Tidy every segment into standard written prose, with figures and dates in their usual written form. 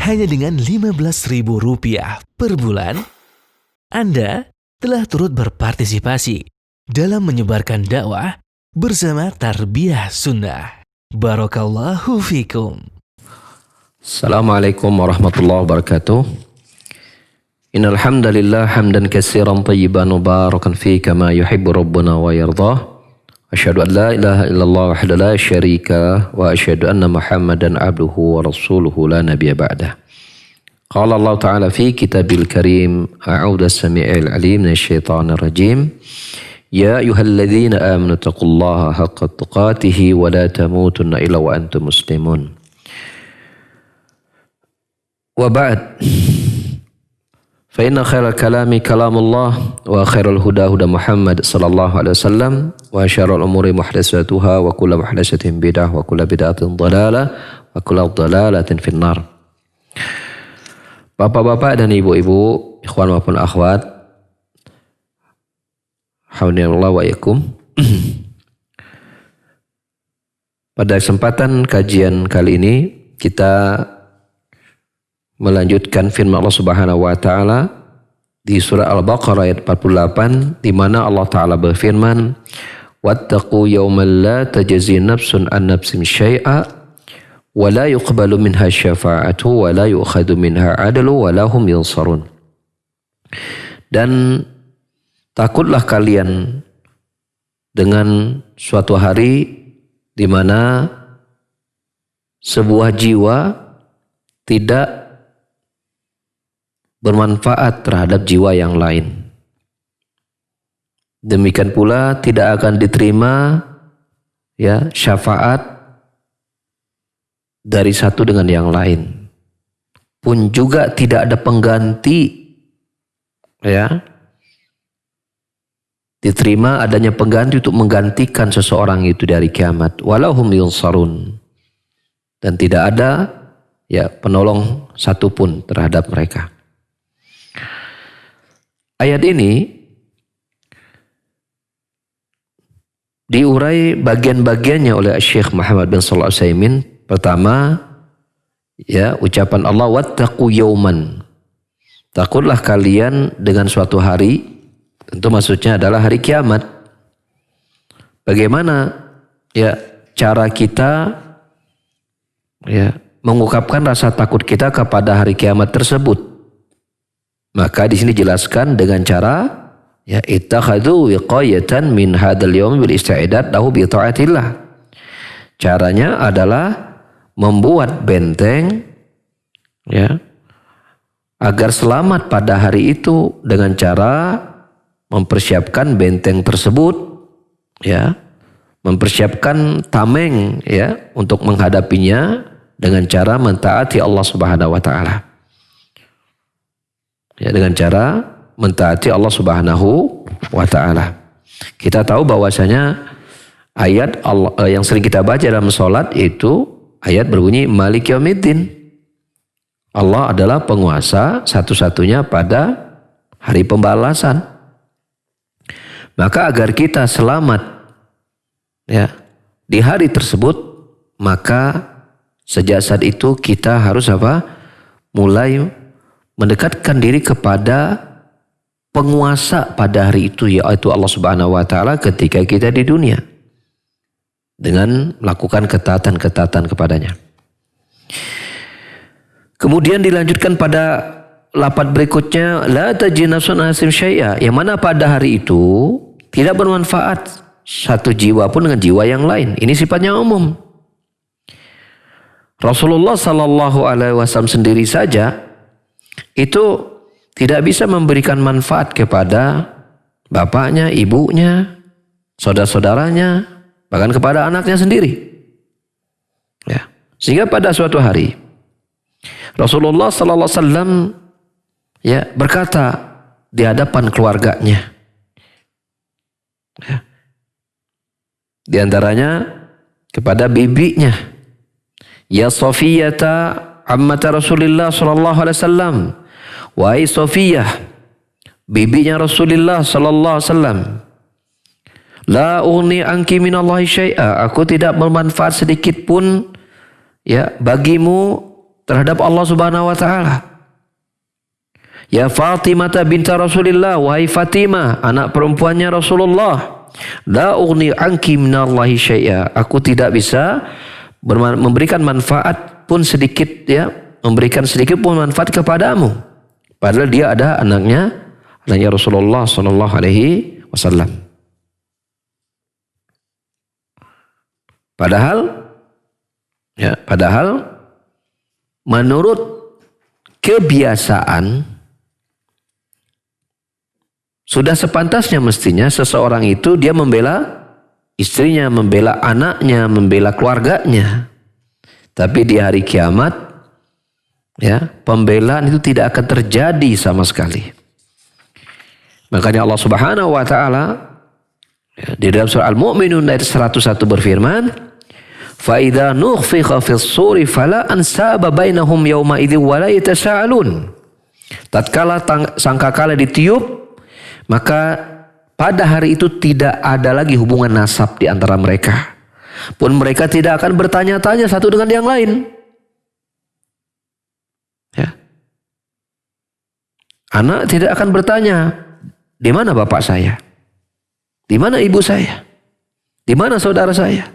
hanya dengan Rp15.000 per bulan, Anda telah turut berpartisipasi dalam menyebarkan dakwah bersama Tarbiyah Sunnah. Barakallahu fikum. Assalamualaikum warahmatullahi wabarakatuh. Innal hamdalillah hamdan katsiran tayyiban mubarakan fi kama yuhibbu rabbuna wa yardah. Asyhadu an la ilaha illallah wahdahu la syarika wa asyhadu anna Muhammadan abduhu wa rasuluhu la nabiyya ba'dah. Qala Allah Ta'ala fi kitabil karim, a'udzu as-sami'il 'alim minasyaitonir rajim. Ya ayyuhalladzina amanu taqullaha haqqa tuqatih wa la tamutunna illa wa antum muslimun. Wa ba'd. Fa inna khairal kalami kalamullah wa khairal huda huda Muhammad sallallahu alaihi wasallam wa syarrul umuri muhdatsatuha wa kullu muhdatsatin bid'ah wa kullu bid'atin dhalalah wa kullu dhalalatin finnar. Bapak-bapak dan ibu-ibu, ikhwan maupun akhwat, haunallahu wa iyyakum. Pada kesempatan kajian kali ini kita melanjutkan firman Allah Subhanahu wa taala di surah Al-Baqarah ayat 48, di mana Allah Taala berfirman, "Wattaqu yawman la tajzi nafsun an nafsin syai'a wa la yuqbalu minha syafa'atu wa la yu'khadhu minha 'adlu wa lahum yunsarun." Dan takutlah kalian dengan suatu hari di mana sebuah jiwa tidak bermanfaat terhadap jiwa yang lain. Demikian pula tidak akan diterima syafaat dari satu dengan yang lain. Pun juga tidak ada pengganti diterima adanya pengganti untuk menggantikan seseorang itu dari kiamat. Walahum yunsarun. Dan tidak ada penolong satupun terhadap mereka. Ayat ini diurai bagian-bagiannya oleh Syekh Muhammad bin Shalih Al-Utsaimin. Pertama, ucapan Allah, wattaqu yauman. Takutlah kalian dengan suatu hari, tentu maksudnya adalah hari kiamat. Bagaimana cara kita mengungkapkan rasa takut kita kepada hari kiamat tersebut? Maka di sini jelaskan dengan cara ittakhadhu wiqayatan min hadzal yaum bil isti'dad lahu bi taatillah. Caranya adalah membuat benteng agar selamat pada hari itu dengan cara mempersiapkan benteng tersebut, mempersiapkan tameng untuk menghadapinya dengan cara mentaati Allah Subhanahu wa taala. Dengan cara mentaati Allah Subhanahu wa taala. Kita tahu bahwasanya ayat Allah yang sering kita baca dalam salat itu ayat berbunyi Malik Yaumiddin. Allah adalah penguasa satu-satunya pada hari pembalasan. Maka agar kita selamat di hari tersebut, maka sejak saat itu kita harus mulai mendekatkan diri kepada penguasa pada hari itu, yaitu Allah Subhanahu wa taala ketika kita di dunia, dengan melakukan ketaatan-ketaatan kepadanya. Kemudian dilanjutkan pada lafaz berikutnya, la tajzi nafsun an nafsin syai'a, yang mana pada hari itu tidak bermanfaat satu jiwa pun dengan jiwa yang lain. Ini sifatnya umum. Rasulullah sallallahu alaihi wasallam sendiri saja itu tidak bisa memberikan manfaat kepada bapaknya, ibunya, saudara-saudaranya, bahkan kepada anaknya sendiri. Sehingga pada suatu hari Rasulullah sallallahu alaihi wasallam berkata di hadapan keluarganya. Di antaranya kepada bibinya, ya Safiyata ammata Rasulullah sallallahu alaihi wasallam, wahai Safiyah, bibinya Rasulullah sallallahu alaihi wasallam, la ughni anki minallahi syai'a, aku tidak bermanfaat sedikit pun bagimu terhadap Allah Subhanahu wa taala. Ya Fatimah binta Rasulillah, wahai Fatimah, anak perempuannya Rasulullah, la ughni anki minallahi syai'a. Aku tidak bisa memberikan manfaat pun sedikit, ya, memberikan sedikit pun manfaat kepadamu. Padahal dia ada anaknya Rasulullah sallallahu alaihi wasallam. Padahal menurut kebiasaan sudah sepantasnya mestinya seseorang itu dia membela istrinya, membela anaknya, membela keluarganya. Tapi di hari kiamat, ya, pembelaan itu tidak akan terjadi sama sekali. Makanya Allah Subhanahu wa taala, ya, di dalam surah Al-Mu'minun ayat 101 berfirman, "Fa idza nufikha fis suri fala ansaba bainahum yauma idzi wa la yatasaalun." Tatkala sangkakala ditiup, maka pada hari itu tidak ada lagi hubungan nasab di antara mereka. Pun mereka tidak akan bertanya-tanya satu dengan yang lain. Ya. Anak tidak akan bertanya, di mana bapak saya? Di mana ibu saya? Di mana saudara saya?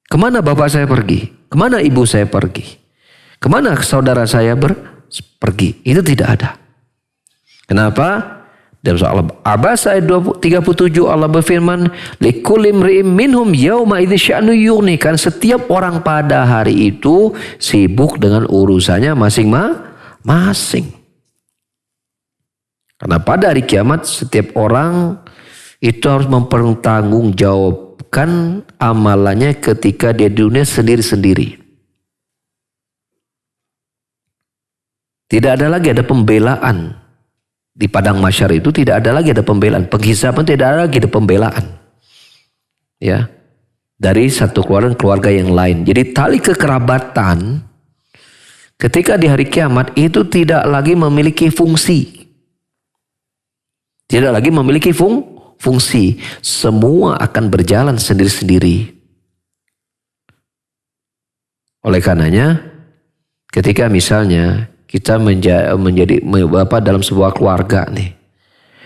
Kemana bapak saya pergi? Kemana ibu saya pergi? Kemana saudara saya pergi? Itu tidak ada. Kenapa? Dalam surah Al-Abasa ayat 37 Allah berfirman, likulli imri'in minhum yauma idzi sya'nu yughni. Kan setiap orang pada hari itu sibuk dengan urusannya masing-masing. Karena pada hari kiamat setiap orang itu harus mempertanggungjawabkan amalannya ketika dia di dunia sendiri-sendiri. Tidak ada lagi ada pembelaan. Di padang mahsyar itu tidak ada lagi ada pembelaan. Penghisaban tidak ada lagi ada pembelaan. Ya. Dari satu keluarga yang lain. Jadi tali kekerabatan ketika di hari kiamat itu tidak lagi memiliki fungsi. Tidak lagi memiliki fungsi. Semua akan berjalan sendiri-sendiri. Oleh karenanya ketika misalnya kita menjadi bapak dalam sebuah keluarga nih.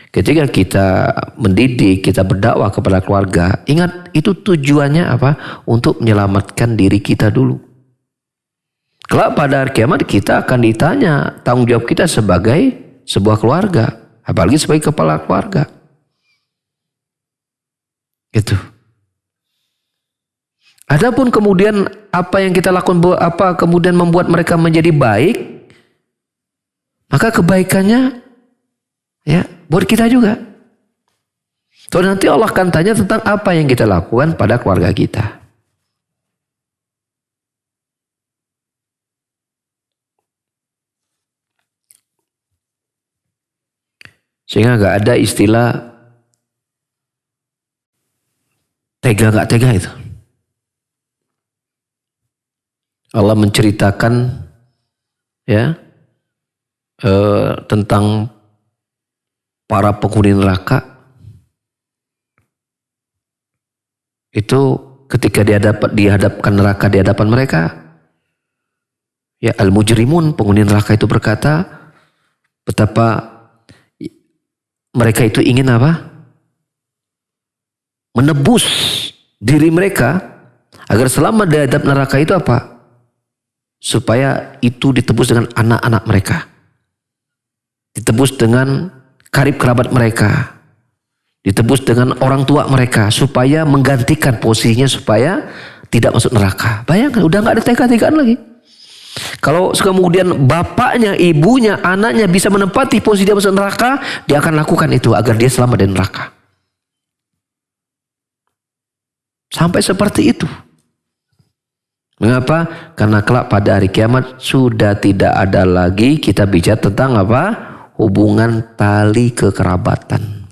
Ketika kita mendidik, kita berdakwah kepada keluarga, ingat itu tujuannya apa? Untuk menyelamatkan diri kita dulu. Kelak pada hari kiamat kita akan ditanya tanggung jawab kita sebagai sebuah keluarga, apalagi sebagai kepala keluarga. Gitu. Adapun kemudian apa yang kita lakukan, apa kemudian membuat mereka menjadi baik, maka kebaikannya ya buat kita juga. So nanti Allah akan tanya tentang apa yang kita lakukan pada keluarga kita. Sehingga gak ada istilah tega gak tega itu. Allah menceritakan ya tentang para penghuni neraka itu ketika dihadapkan neraka di hadapan mereka, ya al-mujrimun, penghuni neraka itu berkata betapa mereka itu ingin apa? Menebus diri mereka agar selama di hadap neraka itu apa? Supaya itu ditebus dengan anak-anak mereka. Ditebus dengan karib kerabat mereka. Ditebus dengan orang tua mereka. Supaya menggantikan posisinya supaya tidak masuk neraka. Bayangkan udah gak ada tega-tegaan lagi. Kalau kemudian bapaknya, ibunya, anaknya bisa menempati posisi dia masuk neraka, dia akan lakukan itu agar dia selamat dari neraka. Sampai seperti itu. Mengapa? Karena kelak pada hari kiamat sudah tidak ada lagi kita bicara tentang apa? Hubungan tali kekerabatan.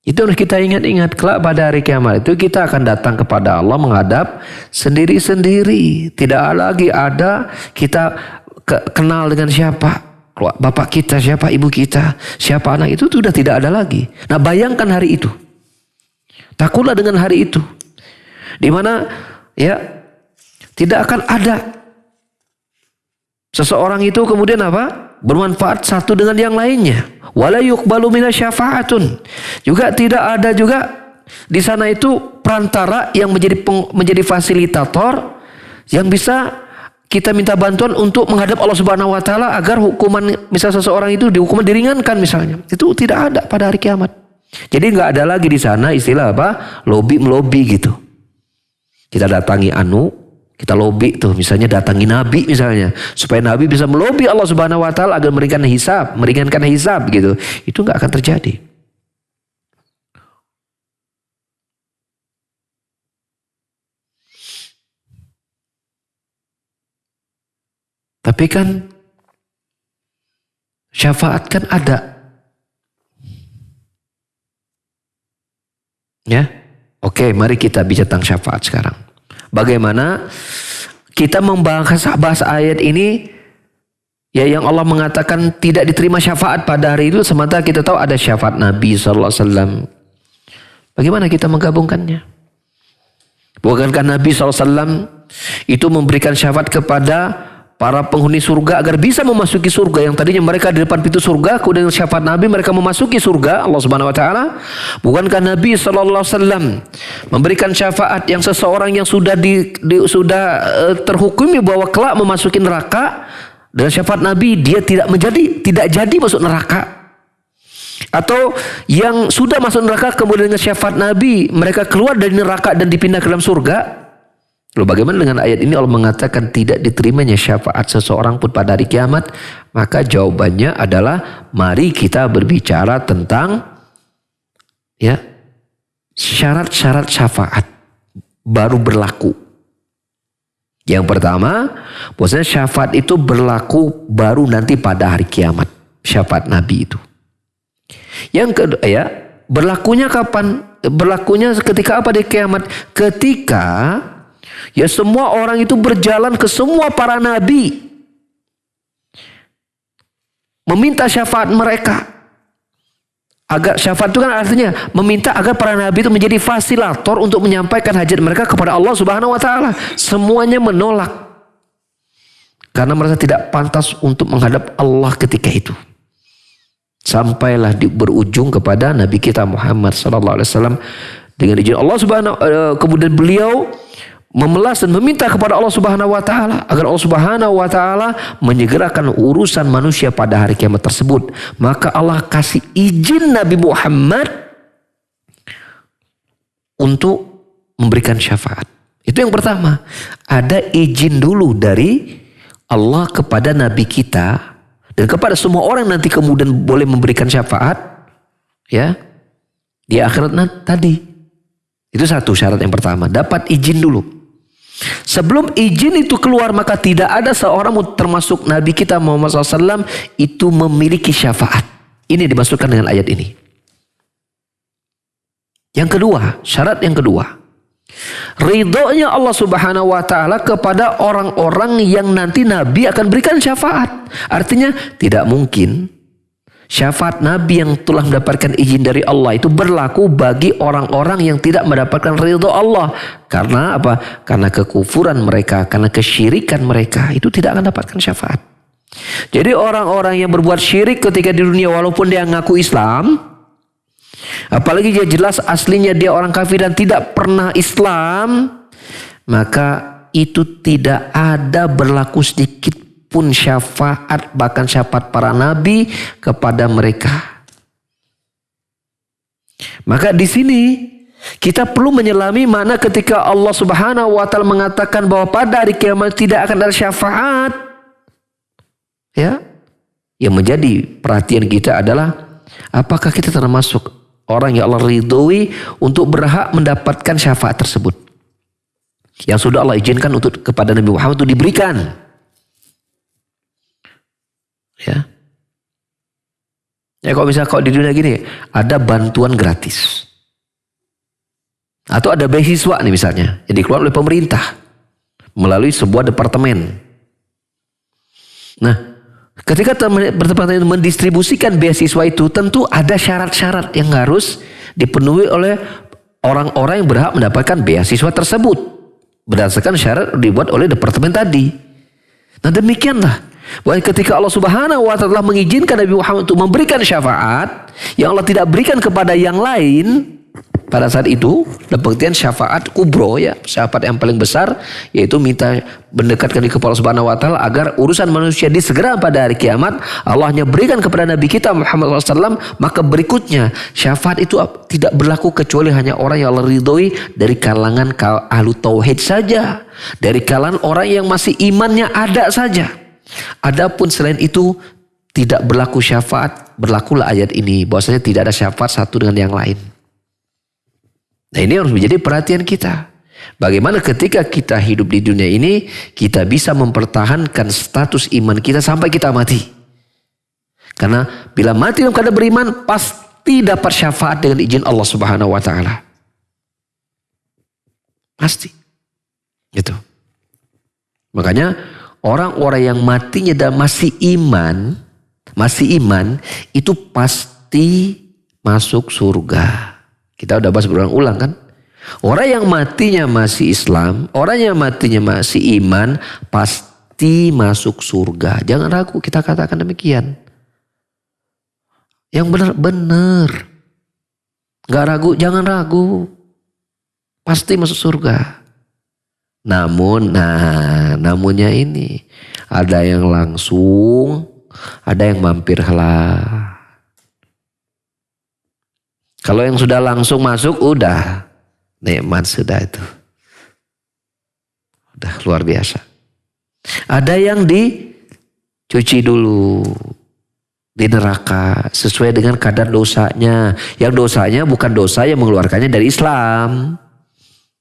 Itu harus kita ingat-ingat. Kelak pada hari kiamat itu kita akan datang kepada Allah menghadap sendiri-sendiri. Tidak lagi ada kita kenal dengan siapa. Bapak kita, siapa ibu kita, siapa anak itu sudah tidak ada lagi. Nah bayangkan hari itu. Takutlah dengan hari itu. Di mana ya tidak akan ada seseorang itu kemudian apa? Bermanfaat satu dengan yang lainnya. Wala yuqbalu minasyafa'atun. Juga tidak ada juga di sana itu perantara yang menjadi fasilitator yang bisa kita minta bantuan untuk menghadap Allah Subhanahu wa taala agar hukuman misal seseorang itu dihukuman diringankan misalnya. Itu tidak ada pada hari kiamat. Jadi nggak ada lagi di sana istilah apa? Lobby melobi gitu. Kita datangi kita lobby tuh misalnya datangi Nabi misalnya supaya Nabi bisa melobi Allah Subhanahu wa taala agar meringankan hisab gitu. Itu nggak akan terjadi. Tapi kan syafaat kan ada. Ya. Oke, mari kita bicara tentang syafaat sekarang. Bagaimana kita bahas ayat ini ya yang Allah mengatakan tidak diterima syafaat pada hari itu sementara kita tahu ada syafaat Nabi SAW. Bagaimana kita menggabungkannya? Bukankah Nabi SAW itu memberikan syafaat kepada para penghuni surga agar bisa memasuki surga yang tadinya mereka di depan pintu surga, kemudian syafaat Nabi mereka memasuki surga Allah Subhanahu wa taala. Bukankah Nabi sallallahu alaihi wasallam memberikan syafaat yang seseorang yang sudah terhukumi bahwa kelak memasuki neraka dengan syafaat Nabi dia tidak jadi masuk neraka? Atau yang sudah masuk neraka kemudian dengan syafaat Nabi mereka keluar dari neraka dan dipindah ke dalam surga? Lalu bagaimana dengan ayat ini Allah mengatakan tidak diterimanya syafaat seseorang pun pada hari kiamat? Maka jawabannya adalah mari kita berbicara tentang ya syarat-syarat syafaat baru berlaku. Yang pertama, bahwasanya syafaat itu berlaku baru nanti pada hari kiamat, syafaat Nabi itu. Yang kedua ya, berlakunya kapan? Berlakunya ketika apa di kiamat? Ketika ya semua orang itu berjalan ke semua para nabi meminta syafaat mereka. Agar syafaat itu kan artinya meminta agar para nabi itu menjadi fasilitator untuk menyampaikan hajat mereka kepada Allah Subhanahu wa taala. Semuanya menolak karena merasa tidak pantas untuk menghadap Allah ketika itu. Sampailah berujung kepada Nabi kita Muhammad sallallahu alaihi wasallam dengan izin Allah Subhanahu kemudian beliau memelas dan meminta kepada Allah Subhanahu wa taala agar Allah Subhanahu wa taala menyegerakan urusan manusia pada hari kiamat tersebut. Maka Allah kasih izin Nabi Muhammad untuk memberikan syafaat. Itu yang pertama. Ada izin dulu dari Allah kepada Nabi kita dan kepada semua orang nanti kemudian boleh memberikan syafaat ya di akhirat tadi. Itu satu syarat yang pertama, dapat izin dulu. Sebelum izin itu keluar maka tidak ada seorang termasuk Nabi kita Muhammad SAW itu memiliki syafaat. Ini dimasukkan dengan ayat ini. Yang kedua, syarat yang kedua, ridhonya Allah Subhanahu wa taala kepada orang-orang yang nanti Nabi akan berikan syafaat. Artinya tidak mungkin syafaat Nabi yang telah mendapatkan izin dari Allah itu berlaku bagi orang-orang yang tidak mendapatkan ridho Allah. Karena apa? Karena kekufuran mereka, karena kesyirikan mereka, itu tidak akan dapatkan syafaat. Jadi orang-orang yang berbuat syirik ketika di dunia walaupun dia ngaku Islam, apalagi dia jelas aslinya dia orang kafir dan tidak pernah Islam, maka itu tidak ada berlaku sedikit pun syafaat, bahkan syafaat para nabi kepada mereka. Maka di sini kita perlu menyelami mana ketika Allah Subhanahu wa taala mengatakan bahwa pada hari kiamat tidak akan ada syafaat. Ya. Yang menjadi perhatian kita adalah apakah kita termasuk orang yang Allah ridhoi untuk berhak mendapatkan syafaat tersebut. Yang sudah Allah izinkan untuk kepada Nabi Muhammad itu diberikan. Ya. Ya kalau di dunia gini ada bantuan gratis. Atau ada beasiswa nih misalnya yang dikeluarkan oleh pemerintah melalui sebuah departemen. Nah, ketika departemen mendistribusikan beasiswa itu tentu ada syarat-syarat yang harus dipenuhi oleh orang-orang yang berhak mendapatkan beasiswa tersebut berdasarkan syarat dibuat oleh departemen tadi. Nah demikianlah Bahwa ketika Allah Subhanahu wa taala mengizinkan Nabi Muhammad untuk memberikan syafaat yang Allah tidak berikan kepada yang lain pada saat itu, dalam pengertian syafaat kubro, ya, syafaat yang paling besar, yaitu minta mendekatkan diri kepada Allah Subhanahu wa taala agar urusan manusia disegera pada hari kiamat Allah hanya berikan kepada Nabi kita Muhammad SAW. Maka berikutnya syafaat itu tidak berlaku kecuali hanya orang yang Allah ridhoi dari kalangan ahlu tauhid saja, dari kalangan orang yang masih imannya ada saja. Adapun selain itu tidak berlaku syafaat. Berlakulah ayat ini bahwasanya tidak ada syafaat satu dengan yang lain. Nah, ini harus menjadi perhatian kita. Bagaimana ketika kita hidup di dunia ini, kita bisa mempertahankan status iman kita sampai kita mati. Karena bila mati dalam keadaan beriman, pasti dapat syafaat dengan izin Allah Subhanahu wa taala. Pasti. Gitu. Makanya orang-orang yang matinya dan masih iman itu pasti masuk surga. Kita udah bahas berulang-ulang kan. Orang yang matinya masih Islam, orang yang matinya masih iman, pasti masuk surga. Jangan ragu, kita katakan demikian. Yang benar-benar. Gak ragu, jangan ragu. Pasti masuk surga. Namunnya ini. Ada yang langsung, ada yang mampir lah. Kalau yang sudah langsung masuk, udah nikmat sudah itu. Udah luar biasa. Ada yang dicuci dulu di neraka sesuai dengan kadar dosanya. Yang dosanya bukan dosa yang mengeluarkannya dari Islam,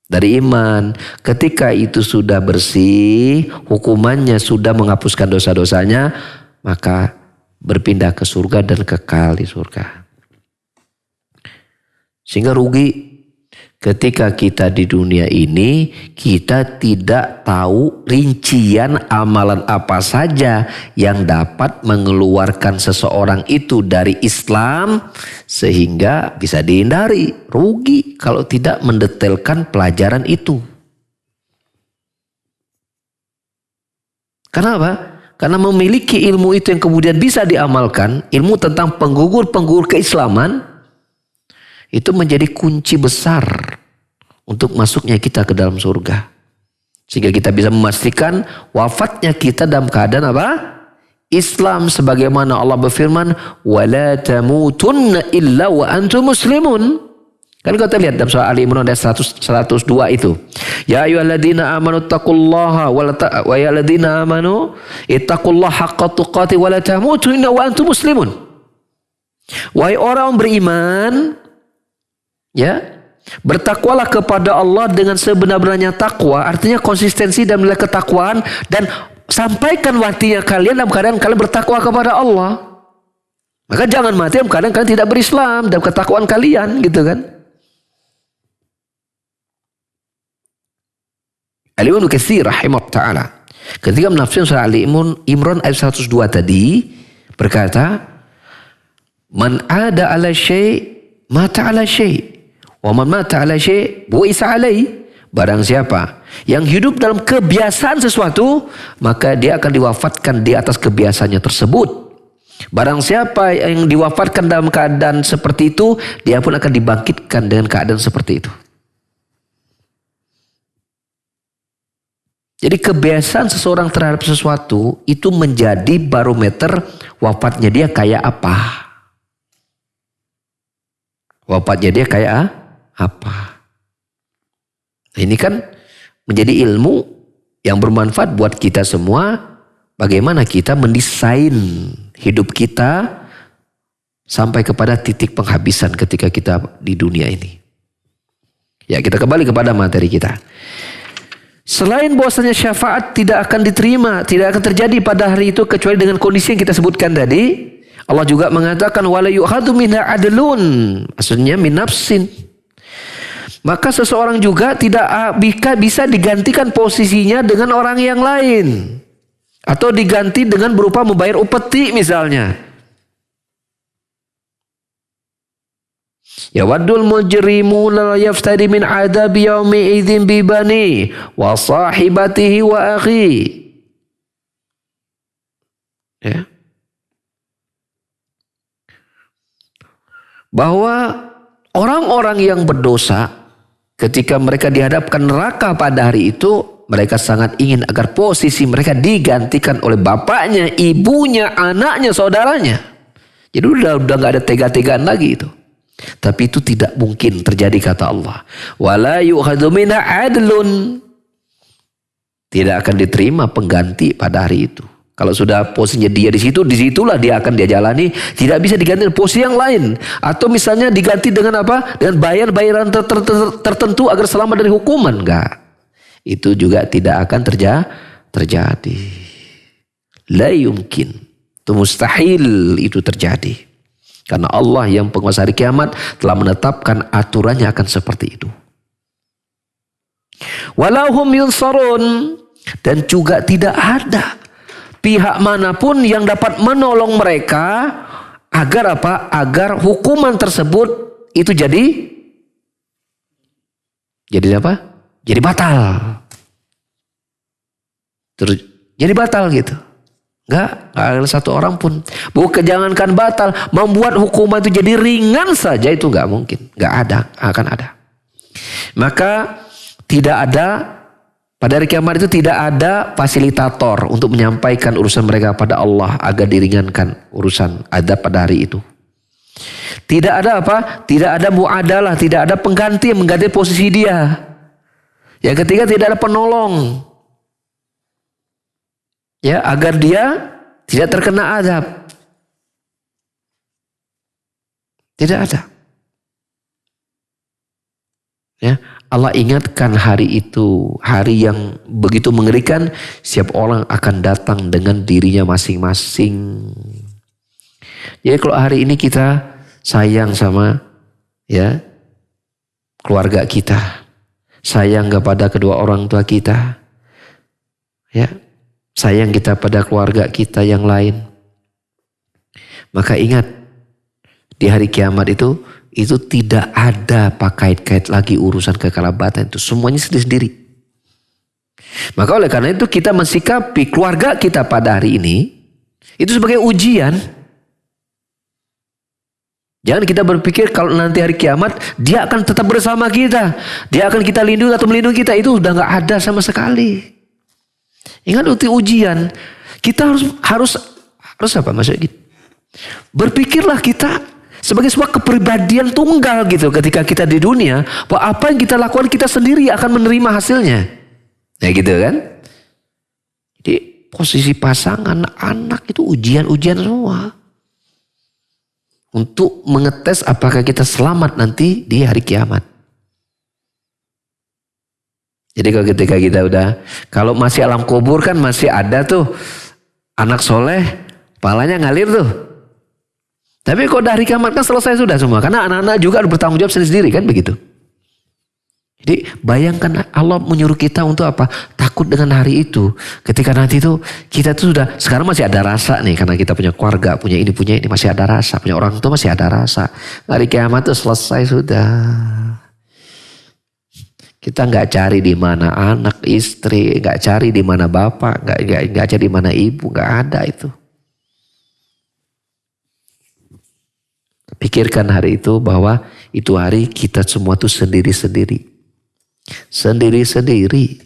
dari iman. Ketika itu sudah bersih, hukumannya sudah menghapuskan dosa-dosanya, maka berpindah ke surga dan kekal di surga. Sehingga rugi ketika kita di dunia ini kita tidak tahu rincian amalan apa saja yang dapat mengeluarkan seseorang itu dari Islam sehingga bisa dihindari. Rugi kalau tidak mendetailkan pelajaran itu. Kenapa? Karena memiliki ilmu itu yang kemudian bisa diamalkan, ilmu tentang penggugur-penggugur keislaman, itu menjadi kunci besar untuk masuknya kita ke dalam surga. Sehingga kita bisa memastikan wafatnya kita dalam keadaan apa? Islam, sebagaimana Allah berfirman, "Wala tamutunna illa wa antum muslimun." Kan kita lihat dalam surah Ali Imran ayat 102 itu. Ya ayyuhalladzina amanu taqullaha wa ya alladzina amanu ittaqullaha haqqa tuqatih wa la tamutunna wa antum muslimun. Wahai orang beriman, ya, bertakwalah kepada Allah dengan sebenar-benarnya takwa, artinya konsistensi dan nilai ketakwaan, dan sampaikan matinya kalian dalam keadaan kalian bertakwa kepada Allah. Maka jangan mati dalam keadaan kalian tidak berislam, dalam ketakwaan kalian, gitu kan. Al-Imam Ibnu Katsir rahimahullah ta'ala ketika menafsirkan surah Ali Imran ayat 102 tadi berkata, "Man ada ala syai' mata ala syai'. Wa man mata ala syai' bu'isa alai." Barang siapa yang hidup dalam kebiasaan sesuatu, maka dia akan diwafatkan di atas kebiasaannya tersebut. Barang siapa yang diwafatkan dalam keadaan seperti itu, dia pun akan dibangkitkan dengan keadaan seperti itu. Jadi kebiasaan seseorang terhadap sesuatu itu menjadi barometer wafatnya dia kayak apa. Wafatnya dia kayak apa. Ini kan menjadi ilmu yang bermanfaat buat kita semua. Bagaimana kita mendesain hidup kita sampai kepada titik penghabisan ketika kita di dunia ini. Ya, kita kembali kepada materi kita. Selain bahwasanya syafaat tidak akan diterima, tidak akan terjadi pada hari itu kecuali dengan kondisi yang kita sebutkan tadi. Allah juga mengatakan wala yu'khadhu minha adlun, maksudnya min nafsin. Maka seseorang juga tidak bisa digantikan posisinya dengan orang yang lain, atau diganti dengan berupa membayar upeti misalnya. Ya waddul mujrimu la yaftadi min adabi yaumi idzin bi bani wa sahibatihi wa akhi. Ya. Bahwa orang-orang yang berdosa ketika mereka dihadapkan neraka pada hari itu, mereka sangat ingin agar posisi mereka digantikan oleh bapaknya, ibunya, anaknya, saudaranya. Jadi udah nggak ada tega-tegaan lagi itu. Tapi itu tidak mungkin terjadi kata Allah. Wala yu'khadhu minha adlun. Tidak akan diterima pengganti pada hari itu. Kalau sudah posisinya dia di situ, disitulah dia akan dia jalani. Tidak bisa diganti dengan posisi yang lain. Atau misalnya diganti dengan apa? Dengan bayaran tertentu agar selamat dari hukuman. Enggak. Itu juga tidak akan terjadi. La yumkin. Itu mustahil itu terjadi. Karena Allah yang penguasa hari kiamat telah menetapkan aturannya akan seperti itu. Walahum yunsarun. Dan juga tidak ada pihak manapun yang dapat menolong mereka agar apa? Agar hukuman tersebut itu jadi apa? Jadi batal. Terus jadi batal gitu. Enggak ada satu orang pun. Bukan jangankan batal, membuat hukuman itu jadi ringan saja itu enggak mungkin. Enggak ada, akan ada. Maka tidak ada pada hari kiamat itu tidak ada fasilitator untuk menyampaikan urusan mereka pada Allah agar diringankan urusan adab pada hari itu. Tidak ada apa? Tidak ada muadalah, tidak ada pengganti yang mengganti posisi dia. Yang ketiga tidak ada penolong. Ya, agar dia tidak terkena azab. Tidak ada. Ya, Allah ingatkan hari itu, hari yang begitu mengerikan, setiap orang akan datang dengan dirinya masing-masing. Jadi kalau hari ini kita sayang sama ya keluarga kita, sayang kepada kedua orang tua kita, ya, sayang kita pada keluarga kita yang lain, maka ingat di hari kiamat itu tidak ada kait-kait lagi urusan kekerabatan itu. Semuanya sendiri-sendiri. Maka oleh karena itu kita mensikapi keluarga kita pada hari ini itu sebagai ujian. Jangan kita berpikir kalau nanti hari kiamat dia akan tetap bersama kita. Dia akan kita lindungi atau melindungi kita. Itu udah gak ada sama sekali. Ingat itu ujian. Kita harus apa maksudnya gitu. Berpikirlah kita sebagai sebuah kepribadian tunggal gitu ketika kita di dunia, bahwa apa yang kita lakukan kita sendiri akan menerima hasilnya. Ya gitu kan? Jadi posisi pasangan, anak itu ujian-ujian semua. Untuk mengetes apakah kita selamat nanti di hari kiamat. Jadi kalau ketika kita kalau masih alam kubur kan masih ada tuh anak soleh, palanya ngalir tuh. Tapi kalau dari kiamat kan selesai sudah semua. Karena anak-anak juga harus bertanggung jawab sendiri kan begitu. Jadi bayangkan Allah menyuruh kita untuk apa? Takut dengan hari itu. Ketika nanti itu kita tuh sudah, sekarang masih ada rasa nih. Karena kita punya keluarga, punya ini masih ada rasa. Punya orang tua masih ada rasa. Hari kiamat itu selesai sudah. Kita nggak cari di mana anak, istri, nggak cari di mana bapak, nggak cari di mana ibu, nggak ada itu. Pikirkan hari itu bahwa itu hari kita semua tuh sendiri-sendiri. Sendiri-sendiri.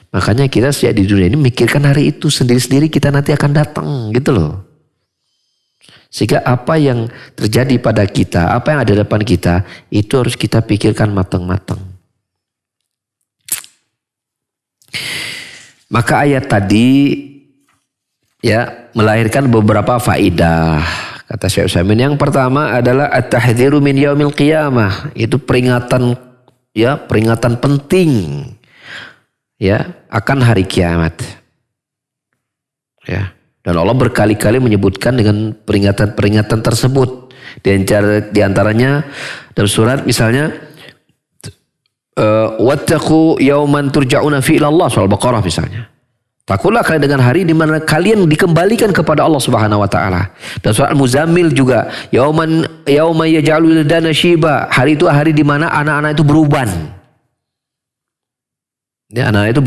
Makanya kita sejak di dunia ini mikirkan hari itu sendiri-sendiri kita nanti akan datang gitu loh. Sehingga apa yang terjadi pada kita, apa yang ada di depan kita, itu harus kita pikirkan matang-matang. Maka ayat tadi ya melahirkan beberapa faidah. Kata Syekh Utsaimin, yang pertama adalah at-tahdhiru min yaumil qiyamah. Itu peringatan penting ya akan hari kiamat. Ya. Dan Allah berkali-kali menyebutkan dengan peringatan-peringatan tersebut. Di antaranya dalam surat misalnya wattaqu yauman turja'una fi ilallah, surah Al-Baqarah misalnya. Takutlah kalian dengan hari di mana kalian dikembalikan kepada Allah Subhanahu wa taala. Dan surah Al-Muzammil juga, yauma yaj'alul wildana syiba. Hari itu hari di mana anak-anak itu beruban. Ya, anak-anak itu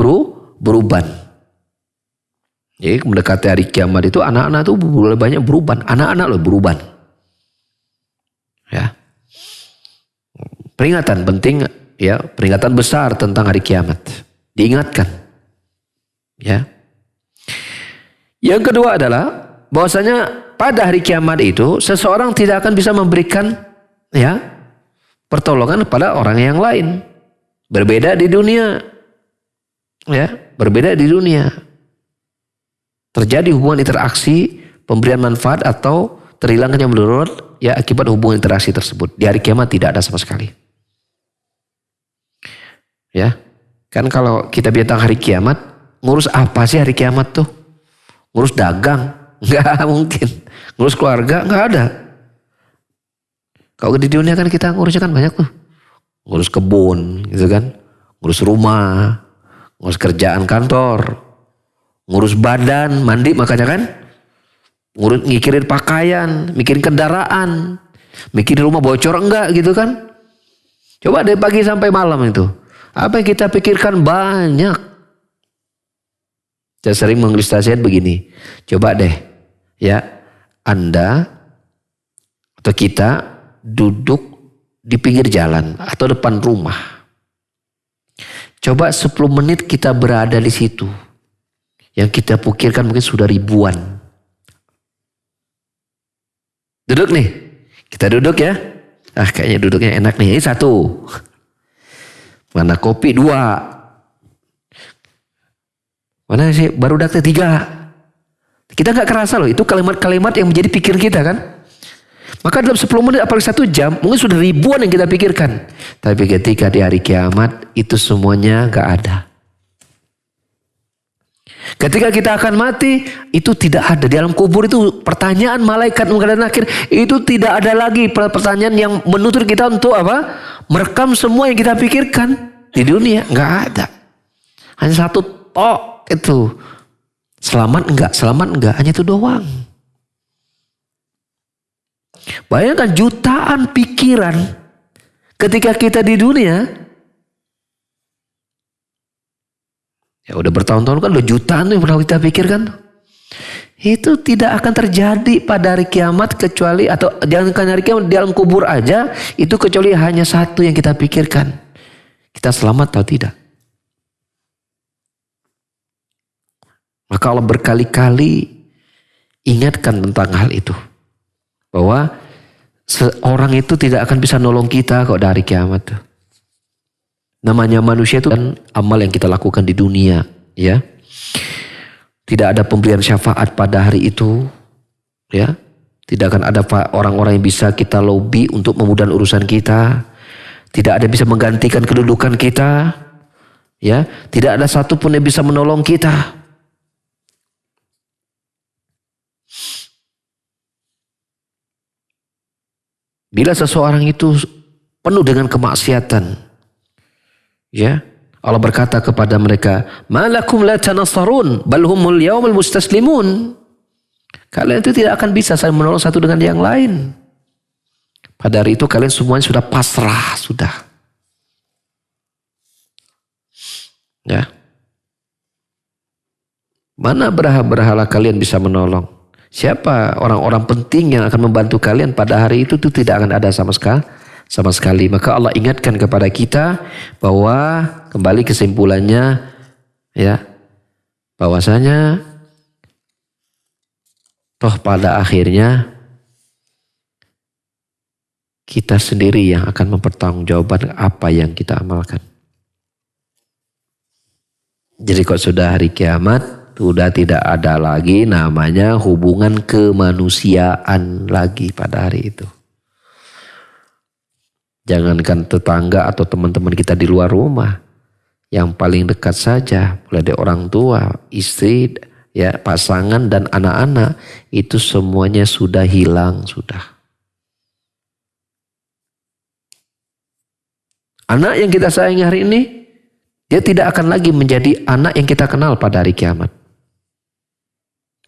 beruban. Jadi mendekati hari kiamat itu anak-anak itu boleh banyak beruban. Anak-anak loh beruban. Ya. Peringatan penting ya, peringatan besar tentang hari kiamat. Diingatkan. Ya. Yang kedua adalah bahwasanya pada hari kiamat itu seseorang tidak akan bisa memberikan ya pertolongan kepada orang yang lain. Berbeda di dunia. Ya, berbeda di dunia. Terjadi hubungan interaksi, pemberian manfaat atau terhilangnya mudarat ya akibat hubungan interaksi tersebut. Di hari kiamat tidak ada sama sekali. Ya. Kan kalau kita bilang hari kiamat, ngurus apa sih hari kiamat tuh? Ngurus dagang? Enggak mungkin. Ngurus keluarga? Enggak ada. Kalau di dunia kan kita ngurusnya kan banyak tuh. Ngurus kebun gitu kan. Ngurus rumah. Ngurus kerjaan kantor. Ngurus badan, mandi makanya kan. Ngurus mikirin pakaian, mikirin kendaraan. Mikirin rumah bocor enggak gitu kan. Coba dari pagi sampai malam itu. Apa yang kita pikirkan banyak. Saya sering mengilustrasikan begini. Coba deh ya Anda atau kita duduk di pinggir jalan atau depan rumah. Coba 10 menit kita berada di situ. Yang kita pikirkan mungkin sudah ribuan. Duduk nih. Kita duduk ya. Kayaknya duduknya enak nih. Ini 1. Mana kopi 2. Mana sih baru dakte 3. Kita gak kerasa loh. Itu kalimat-kalimat yang menjadi pikir kita kan. Maka dalam 10 menit apalagi 1 jam. Mungkin sudah ribuan yang kita pikirkan. Tapi ketika di hari kiamat. Itu semuanya gak ada. Ketika kita akan mati. Itu tidak ada. Di alam kubur itu pertanyaan malaikat menghadap akhir. Itu tidak ada lagi pertanyaan yang menuntut kita untuk apa? Merekam semua yang kita pikirkan. Di dunia gak ada. Hanya 1 tok itu. Selamat enggak. Hanya itu doang. Bayangkan jutaan pikiran ketika kita di dunia. Ya udah bertahun-tahun kan udah jutaan tuh yang pernah kita pikirkan. Itu tidak akan terjadi pada hari kiamat kecuali, atau jangan hari kiamat, di alam kubur aja. Itu kecuali hanya 1 yang kita pikirkan. Kita selamat atau tidak. Maka Allah berkali-kali ingatkan tentang hal itu. Bahwa seorang itu tidak akan bisa nolong kita kok dari kiamat. Namanya manusia itu kan amal yang kita lakukan di dunia. Ya. Tidak ada pemberian syafaat pada hari itu. Ya. Tidak akan ada orang-orang yang bisa kita lobby untuk memudahkan urusan kita. Tidak ada yang bisa menggantikan kedudukan kita. Ya. Tidak ada satupun yang bisa menolong kita. Bila seseorang itu penuh dengan kemaksiatan, ya, Allah berkata kepada mereka, "Malakum la tanasarun, bal humul yaumul mustaslimun." Kalian itu tidak akan bisa saling menolong satu dengan yang lain. Pada hari itu kalian semuanya sudah pasrah, sudah. Ya. Mana berhala-berhala kalian bisa menolong? Siapa orang-orang penting yang akan membantu kalian pada hari itu tidak akan ada sama sekali. Maka Allah ingatkan kepada kita bahwa kembali kesimpulannya ya, bahwasanya toh pada akhirnya kita sendiri yang akan mempertanggungjawabkan apa yang kita amalkan. Jadi kalau sudah hari kiamat, sudah tidak ada lagi namanya hubungan kemanusiaan lagi pada hari itu. Jangankan tetangga atau teman-teman kita di luar rumah. Yang paling dekat saja, mulai dari orang tua, istri, ya, pasangan dan anak-anak, itu semuanya sudah hilang, sudah. Anak yang kita sayangi hari ini, dia tidak akan lagi menjadi anak yang kita kenal pada hari kiamat.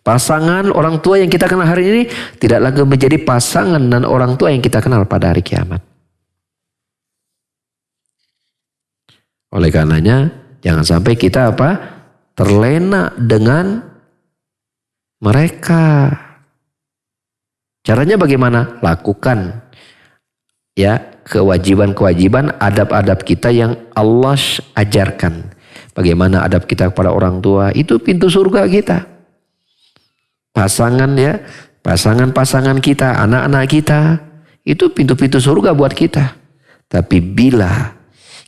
Pasangan orang tua yang kita kenal hari ini tidak lagi menjadi pasangan dan orang tua yang kita kenal pada hari kiamat. Oleh karenanya jangan sampai kita terlena dengan mereka. Caranya bagaimana? Lakukan ya kewajiban-kewajiban, adab-adab kita yang Allah ajarkan. Bagaimana adab kita kepada orang tua, itu pintu surga kita. Pasangan ya, pasangan-pasangan kita, anak-anak kita, itu pintu-pintu surga buat kita. Tapi bila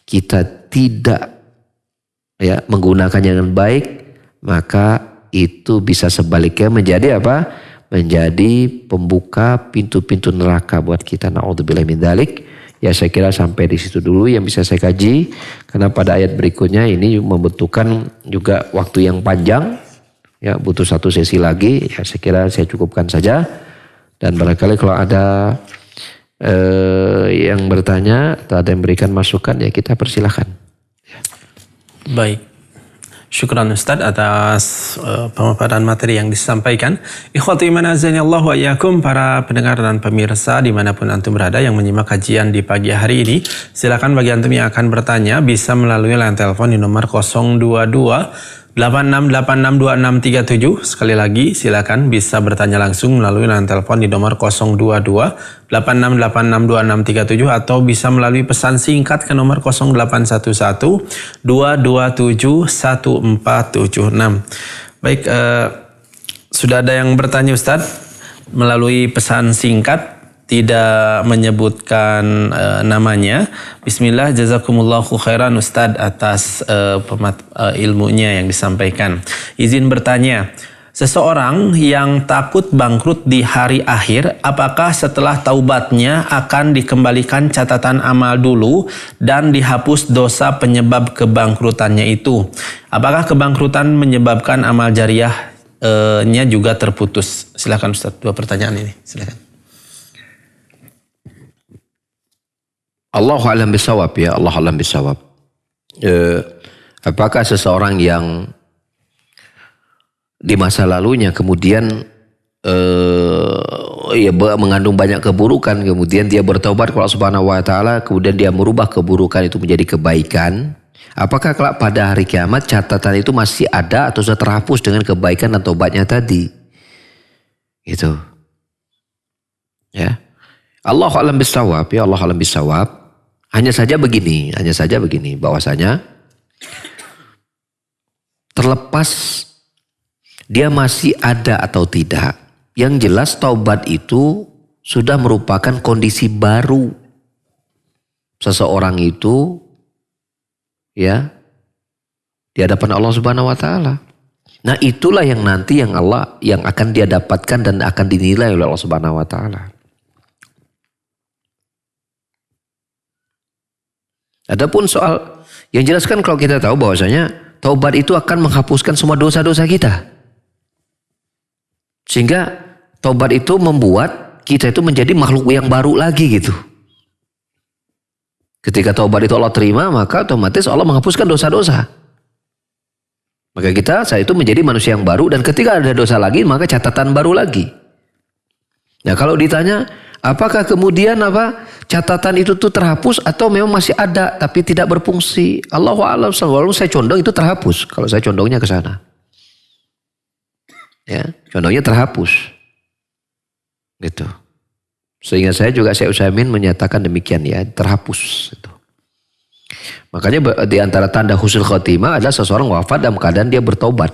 kita tidak ya menggunakannya dengan baik, maka itu bisa sebaliknya menjadi apa? Menjadi pembuka pintu-pintu neraka buat kita. Na'udzubillah min dzalik. Ya saya kira sampai di situ dulu yang bisa saya kaji. Karena pada ayat berikutnya ini membutuhkan juga waktu yang panjang. Ya butuh satu sesi lagi. Ya saya kira saya cukupkan saja. Dan barangkali kalau ada yang bertanya atau ada yang berikan masukan ya kita persilahkan. Baik. Syukran Ustadz atas pemaparan materi yang disampaikan. Ikhwati iman azani Allah wa iyyakum, para pendengar dan pemirsa dimanapun antum berada yang menyimak kajian di pagi hari ini. Silakan bagi antum yang akan bertanya bisa melalui line telepon di nomor 022 86862637. Sekali lagi silakan bisa bertanya langsung melalui line telepon di nomor 022 86862637 atau bisa melalui pesan singkat ke nomor 0811 227 1476. Baik, sudah ada yang bertanya Ustadz melalui pesan singkat, tidak menyebutkan namanya. Bismillah, jazakumullahu khairan Ustadz atas ilmunya yang disampaikan. Izin bertanya, seseorang yang takut bangkrut di hari akhir, apakah setelah taubatnya akan dikembalikan catatan amal dulu dan dihapus dosa penyebab kebangkrutannya itu? Apakah kebangkrutan menyebabkan amal jariahnya juga terputus? Silakan Ustadz, dua pertanyaan ini. Silakan. Allahu a'lam bishawab ya, Allah a'lam bishawab. Apakah seseorang yang di masa lalunya kemudian mengandung banyak keburukan, kemudian dia bertobat kepada Allah Subhanahu wa taala, kemudian dia merubah keburukan itu menjadi kebaikan, apakah kelak pada hari kiamat catatan itu masih ada atau sudah terhapus dengan kebaikan dan tobatnya tadi? Gitu. Ya. Allahu a'lam bishawab ya, Allah a'lam bishawab. Hanya saja begini bahwasanya terlepas dia masih ada atau tidak, yang jelas taubat itu sudah merupakan kondisi baru seseorang itu ya di hadapan Allah Subhanahu wa taala. Nah, itulah yang nanti yang akan dia dapatkan dan akan dinilai oleh Allah Subhanahu wa taala. Adapun soal yang jelaskan, kalau kita tahu bahwasanya taubat itu akan menghapuskan semua dosa-dosa kita. Sehingga taubat itu membuat kita itu menjadi makhluk yang baru lagi gitu. Ketika taubat itu Allah terima, maka otomatis Allah menghapuskan dosa-dosa. Maka kita saat itu menjadi manusia yang baru, dan ketika ada dosa lagi maka catatan baru lagi. Nah, kalau ditanya apakah kemudian catatan itu tuh terhapus atau memang masih ada tapi tidak berfungsi? Allahu a'lam. Walaupun saya condong itu terhapus. Kalau saya condongnya ke sana. Ya, condongnya terhapus. Gitu. Sehingga saya Utsaimin menyatakan demikian ya, terhapus itu. Makanya di antara tanda husnul khotimah adalah seseorang wafat dalam keadaan dia bertobat.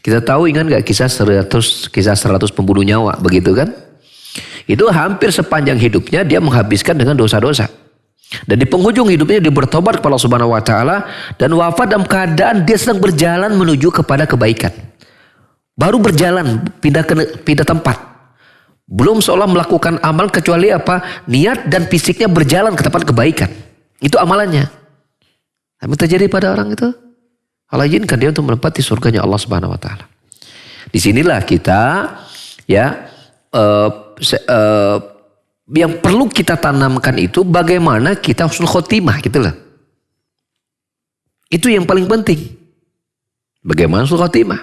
Kita tahu, ingat gak kisah 100 pembunuh nyawa, begitu kan? Itu hampir sepanjang hidupnya dia menghabiskan dengan dosa-dosa. Dan di penghujung hidupnya dia bertobat kepada Allah Subhanahu wa taala dan wafat dalam keadaan dia sedang berjalan menuju kepada kebaikan. Baru berjalan pindah tempat. Belum seolah melakukan amal kecuali niat dan fisiknya berjalan ke tempat kebaikan. Itu amalannya. Apa terjadi pada orang itu? Allah izinkan dia untuk menempati surganya Allah Subhanahu wa taala. Disinilah kita ya yang perlu kita tanamkan itu bagaimana kita husnul khotimah gitu loh. Itu yang paling penting. Bagaimana husnul khotimah.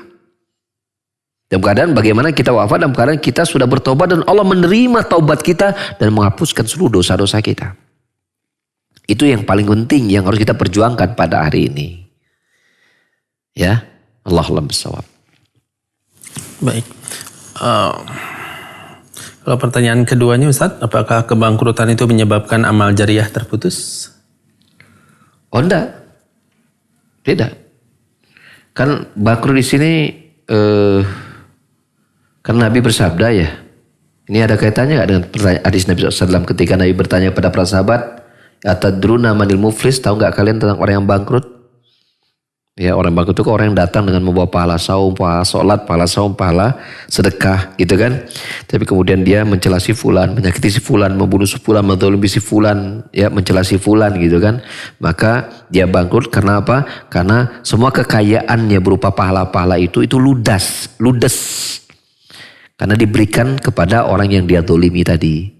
Dalam keadaan bagaimana kita wafat dalam keadaan kita sudah bertobat dan Allah menerima taubat kita dan menghapuskan seluruh dosa-dosa kita. Itu yang paling penting yang harus kita perjuangkan pada hari ini. Ya, Allahu a'lam bishawab. Baik. Kalau pertanyaan keduanya Ustadz, apakah kebangkrutan itu menyebabkan amal jariah terputus? Oh enggak. Tidak. Kan bangkrut di sini kan Nabi bersabda ya. Ini ada kaitannya nggak dengan hadis Nabi SAW ketika Nabi bertanya kepada para sahabat, atadruna manil muflis, tahu nggak kalian tentang orang yang bangkrut? Ya, orang bangkrut itu orang yang datang dengan membawa pahala saum, pahala sholat, pahala saum, pahala sedekah gitu kan. Tapi kemudian dia mencela si fulan, menyakiti si fulan, membunuh si fulan, menzalimi si fulan, ya, mencela si fulan gitu kan. Maka dia bangkrut karena apa? Karena semua kekayaannya berupa pahala-pahala itu ludes. Karena diberikan kepada orang yang dia zalimi tadi.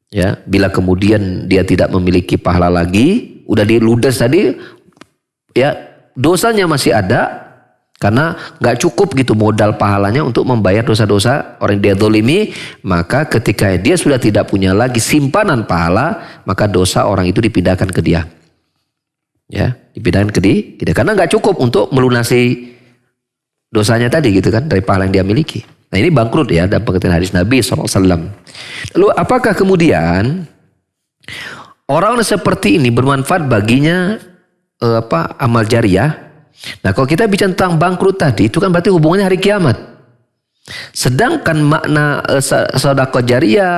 Ya, bila kemudian dia tidak memiliki pahala lagi, udah diludes tadi, ya dosanya masih ada karena nggak cukup gitu modal pahalanya untuk membayar dosa-dosa orang yang dia zalimi. Maka ketika dia sudah tidak punya lagi simpanan pahala, maka dosa orang itu dipindahkan ke dia. Ya, dipindahkan ke dia karena nggak cukup untuk melunasi dosanya tadi gitu kan dari pahala yang dia miliki. Nah ini bangkrut ya dalam pengertian hadis Nabi SAW. Lalu apakah kemudian orang seperti ini bermanfaat baginya amal jariah? Nah kalau kita bicara tentang bangkrut tadi itu kan berarti hubungannya hari kiamat. Sedangkan makna sedekah jariah,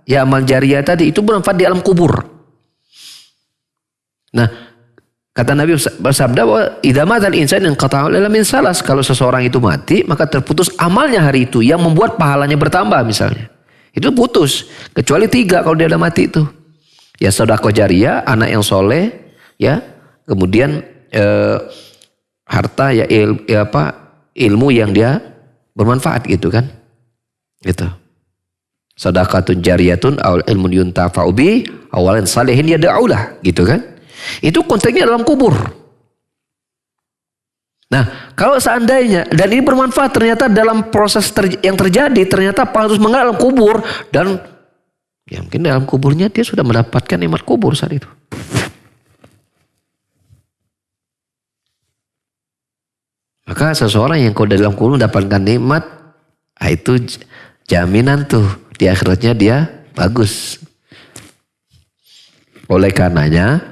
ya amal jariah tadi itu bermanfaat di alam kubur. Nah kata Nabi bersabda bahwa idza matal insan inqata'a min salas, kalau seseorang itu mati maka terputus amalnya hari itu yang membuat pahalanya bertambah misalnya. Itu putus kecuali 3 kalau dia udah mati itu. Ya sedekah jariah, anak yang soleh, ya. Kemudian harta ya, ilmu yang dia bermanfaat gitu kan. Gitu. Sedekatun jariyatun aw ilmun yuntafa'u bi awalan salihin yad'ulah gitu kan. Itu konteksnya dalam kubur. Nah, kalau seandainya dan ini bermanfaat ternyata dalam proses yang terjadi ternyata harus mengalami dalam kubur dan ya mungkin dalam kuburnya dia sudah mendapatkan nikmat kubur saat itu. Maka seseorang yang kalau dalam kubur mendapatkan nikmat, itu jaminan tuh di akhiratnya dia bagus. Oleh karenanya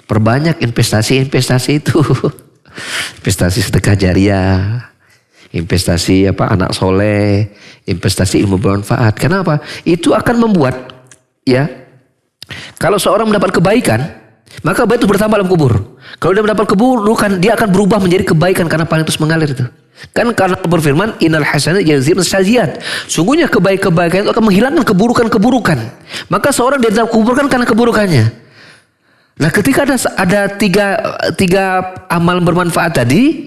perbanyak investasi itu. Investasi sedekah jariah, investasi anak soleh, investasi ilmu bermanfaat. Kenapa? Itu akan membuat ya kalau seorang mendapat kebaikan, maka baik itu bertambah dalam kubur. Kalau dia mendapat keburukan, dia akan berubah menjadi kebaikan karena paling terus mengalir itu. Kan karena berfirman, innal hasanat yazhibun sayyiat. Sungguhnya kebaikan itu akan menghilangkan keburukan-keburukan. Maka seorang di dalam kubur kan karena keburukannya. Nah, ketika ada tiga amal bermanfaat tadi,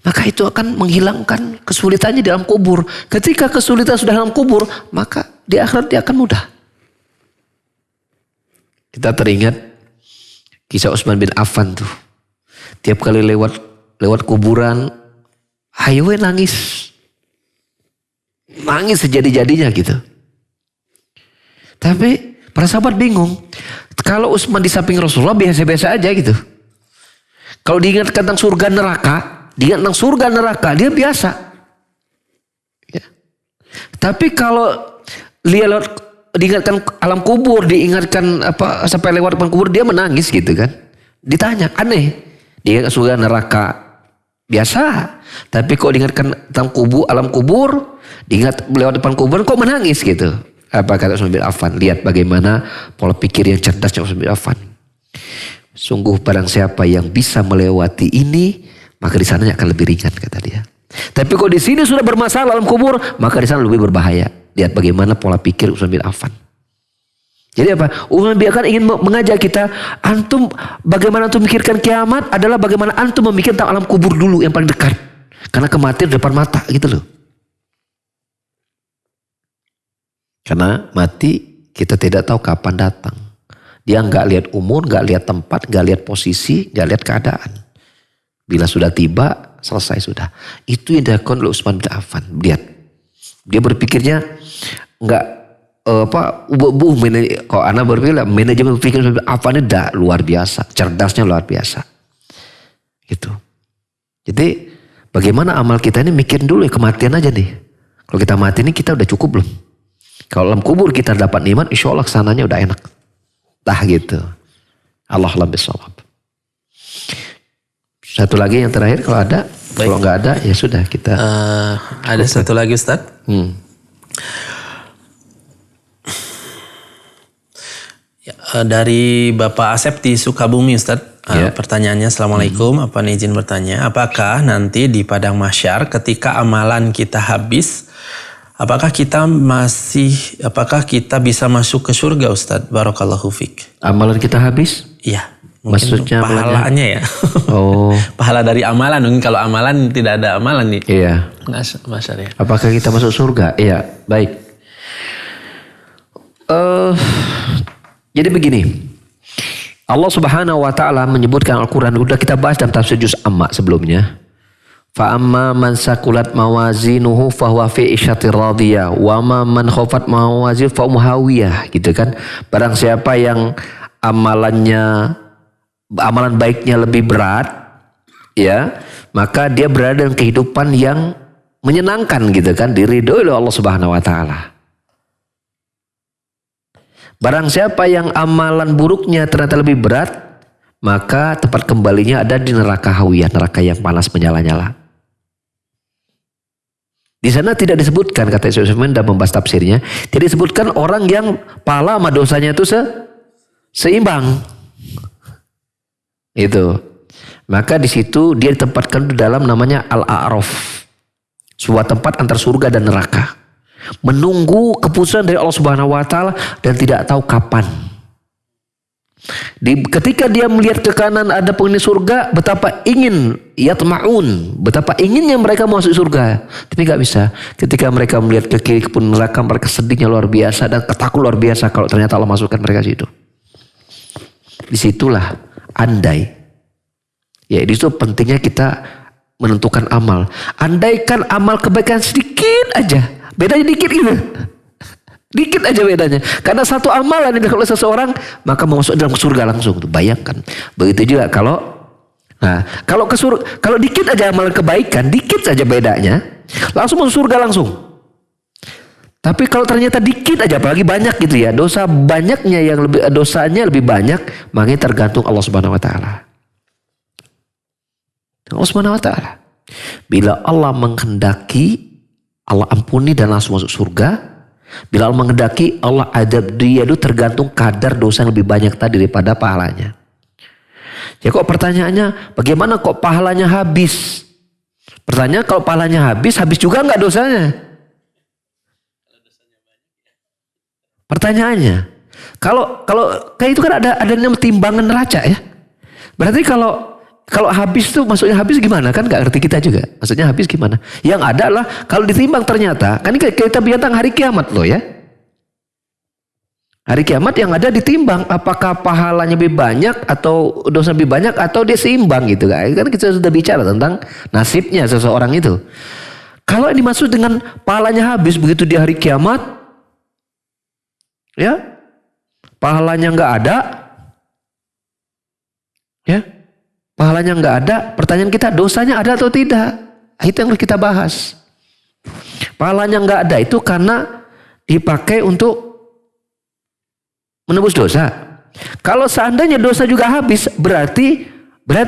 maka itu akan menghilangkan kesulitannya di dalam kubur. Ketika kesulitan sudah dalam kubur, maka di akhirat dia akan mudah. Kita teringat kisah Utsman bin Affan tuh. Tiap kali lewat kuburan, ayo nangis. Nangis sejadi-jadinya gitu. Tapi para sahabat bingung. Kalau Utsman di samping Rasulullah biasa-biasa aja gitu. Kalau diingatkan tentang surga neraka, dia biasa. Ya. Tapi kalau diingatkan alam kubur, diingatkan sampai lewat depan kubur dia menangis gitu kan. Ditanya, aneh. Diingatkan surga neraka biasa. Tapi kok diingatkan tentang alam kubur, diingat lewat depan kubur kok menangis gitu. Apa kata Utsman bin Affan? Lihat bagaimana pola pikir yang cerdasnya Utsman bin Affan. Sungguh barang siapa yang bisa melewati ini, maka di sananya akan lebih ringan kata dia. Tapi kalau di sini sudah bermasalah alam kubur, maka di sana lebih berbahaya. Lihat bagaimana pola pikir Utsman bin Affan. Jadi apa? Utsman bin Affan ingin mengajak kita, bagaimana antum memikirkan kiamat adalah bagaimana antum memikirkan tentang alam kubur dulu yang paling dekat. Karena kematian di depan mata gitu loh. Karena mati kita tidak tahu kapan datang. Dia nggak lihat umur, nggak lihat tempat, nggak lihat posisi, nggak lihat keadaan. Bila sudah tiba, selesai sudah. Itu yang dilakukan oleh Utsman bin Affan. Lihat, dia berpikirnya nggak kalau anak berpikir manajemen berpikir Utsman bin Affan ini luar biasa, cerdasnya luar biasa. Gitu. Jadi Bagaimana amal kita ini, mikirin dulu ya kematian aja nih. Kalau kita mati ini kita udah cukup belum? Kalau dalam kubur kita dapat nikmat, insya Allah kesananya udah enak. Tah gitu. Allah a'lam bishawab. Satu lagi yang terakhir kalau ada. Baik. Kalau nggak ada ya sudah kita. Ada satu lagi Ustaz. Dari Bapak Asep di Sukabumi Ustaz. Pertanyaannya, Assalamualaikum, apa nih izin bertanya, apakah nanti di padang mahsyar ketika amalan kita habis, apakah kita bisa masuk ke surga Ustaz? Barakallahu fiik. Amalan kita habis? Iya. Mungkin Maksudnya pahalanya ya. Oh. Pahala dari amalan. Mungkin kalau amalan tidak ada amalan nih. Iya. Mahsyar ya. Apakah kita masuk surga? Iya, baik. Jadi begini. Allah Subhanahu wa taala menyebutkan Al-Qur'an, udah kita bahas dalam tafsir juz amma sebelumnya. Fa amma man sakulat mawazinuhu fahuwa fi isyatir radiyah wa ma man khafat mawazin fa hawiyah, gitu kan. Barang siapa yang amalan baiknya lebih berat, ya, maka dia berada dalam kehidupan yang menyenangkan, gitu kan, diridhoi oleh Allah Subhanahu wa taala. Barang siapa yang amalan buruknya ternyata lebih berat, maka tempat kembalinya ada di neraka hawiyah, neraka yang panas menyala-nyala. Di sana tidak disebutkan, kata Syekh Utsaimin dalam membahas tafsirnya, tidak disebutkan orang yang pahala sama dosanya itu seimbang. Itu. Maka di situ dia ditempatkan di dalam namanya Al-A'raf, sebuah tempat antar surga dan neraka, menunggu keputusan dari Allah Subhanahu wa taala dan tidak tahu kapan. Ketika dia melihat ke kanan ada penghuni surga, betapa ingin yatma'un, betapa inginnya mereka masuk surga, tapi nggak bisa. Ketika mereka melihat ke kiri pun neraka, mereka sedihnya luar biasa dan ketakutan luar biasa kalau ternyata Allah masukkan mereka situ. Disitulah andai, ya di situ pentingnya kita menentukan amal. Andaikan amal kebaikan sedikit aja, bedanya dikit gitu. Dikit aja bedanya. Karena satu amalan yang dilakukan oleh seseorang, maka masuk dalam surga langsung. Bayangkan. Begitu juga kalau kalau dikit aja amalan kebaikan, dikit saja bedanya, langsung masuk surga langsung. Tapi kalau ternyata dikit aja, apalagi banyak gitu ya, dosanya lebih banyak, makanya tergantung Allah Subhanahu wa taala. Allah Subhanahu wa taala. Bila Allah menghendaki, Allah ampuni dan langsung masuk surga. Bila Allah menghendaki, Allah adab dia, itu tergantung kadar dosa yang lebih banyak tadi daripada pahalanya. Ya kok pertanyaannya, bagaimana kok pahalanya habis? Pertanyaan, kalau pahalanya habis juga nggak dosanya? Pertanyaannya, kalau kayak itu kan ada namanya timbangan neraca ya. Berarti kalau habis tuh maksudnya habis gimana, kan nggak ngerti kita juga. Maksudnya habis gimana? Yang ada adalah kalau ditimbang ternyata, kan ini kita bilang hari kiamat loh ya. Hari kiamat yang ada ditimbang apakah pahalanya lebih banyak atau dosa lebih banyak atau dia seimbang gitu kan. Kan kita sudah bicara tentang nasibnya seseorang itu. Kalau yang dimaksud dengan pahalanya habis begitu di hari kiamat, ya pahalanya nggak ada, ya. Pahalanya nggak ada, pertanyaan kita dosanya ada atau tidak? Itu yang kita bahas. Pahalanya nggak ada itu karena dipakai untuk menebus dosa. Kalau seandainya dosa juga habis, berarti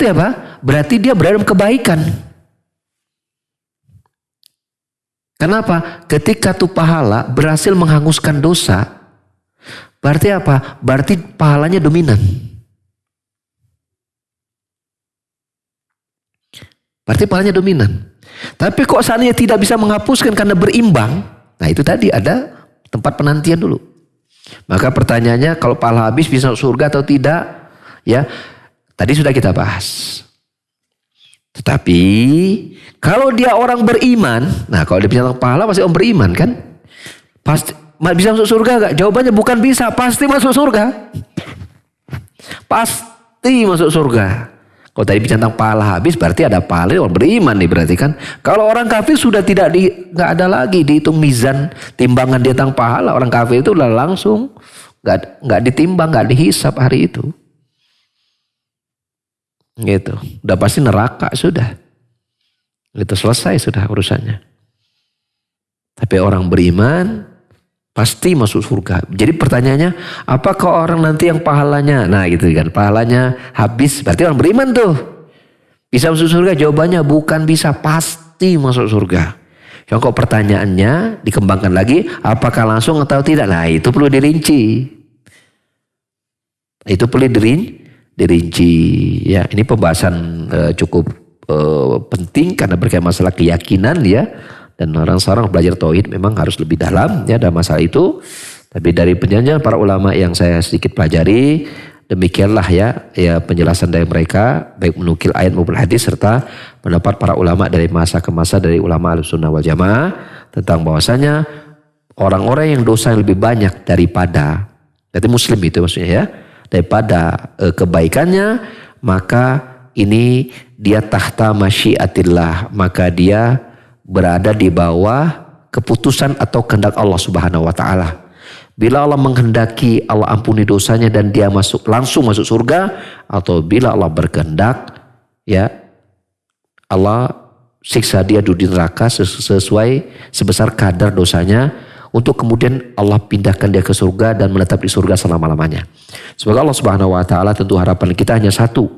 apa? Berarti dia berada dalam kebaikan. Kenapa? Ketika tuh pahala berhasil menghanguskan dosa, berarti apa? Berarti pahalanya dominan. Berarti pahalanya dominan. Tapi kok seandainya tidak bisa menghapuskan karena berimbang, nah itu tadi ada tempat penantian dulu. Maka pertanyaannya, kalau pahala habis bisa surga atau tidak? Ya, tadi sudah kita bahas. Tetapi kalau dia orang beriman, nah kalau dia bisa pahala pasti orang beriman kan? Pasti bisa masuk surga gak? Jawabannya bukan bisa, pasti masuk surga. Pasti masuk surga. Kalau tadi bicara tentang pahala habis, berarti ada pahala orang beriman nih berarti kan. Kalau orang kafir sudah nggak ada lagi dihitung mizan timbangan dia tentang pahala. Orang kafir itu udah langsung nggak ditimbang, nggak dihisap hari itu. Gitu, udah pasti neraka sudah. Itu selesai sudah urusannya. Tapi orang beriman pasti masuk surga. Jadi pertanyaannya, apakah orang nanti yang pahalanya? Nah gitu kan, pahalanya habis. Berarti orang beriman tuh. Bisa masuk surga? Jawabannya bukan bisa, pasti masuk surga. Yang kok pertanyaannya dikembangkan lagi, apakah langsung atau tidak? Nah itu perlu dirinci. Itu perlu dirinci. Ya, ini pembahasan cukup penting karena berkaitan masalah keyakinan ya. Dan orang seorang belajar tauhid memang harus lebih dalam ya dalam masalah itu. Tapi dari penjelasan para ulama yang saya sedikit pelajari, demikianlah ya penjelasan dari mereka, baik menukil ayat maupun hadis serta pendapat para ulama dari masa ke masa dari ulama Ahlussunnah wal Jamaah tentang bahwasanya orang-orang yang dosa yang lebih banyak daripada, berarti muslim itu maksudnya ya, daripada kebaikannya, maka ini dia tahta masyiatillah, maka dia berada di bawah keputusan atau kehendak Allah Subhanahu wa taala. Bila Allah menghendaki, Allah ampuni dosanya dan dia langsung masuk surga, atau bila Allah berkehendak, ya Allah siksa dia di neraka sesuai sebesar kadar dosanya, untuk kemudian Allah pindahkan dia ke surga dan menetap di surga selama-lamanya. Semoga Allah Subhanahu wa taala, tentu harapan kita hanya satu,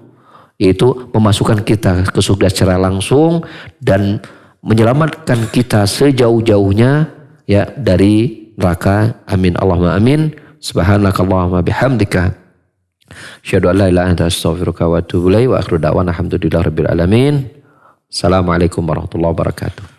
yaitu memasukkan kita ke surga secara langsung dan menyelamatkan kita sejauh-jauhnya ya dari neraka. Amin Allahumma amin. Subhanakallahumma bihamdika asyhadu an la ilaha illa anta astaghfiruka wa atubu ilaik wa akhiru da'wana alhamdulillahirabbil alamin. Assalamualaikum warahmatullahi wabarakatuh.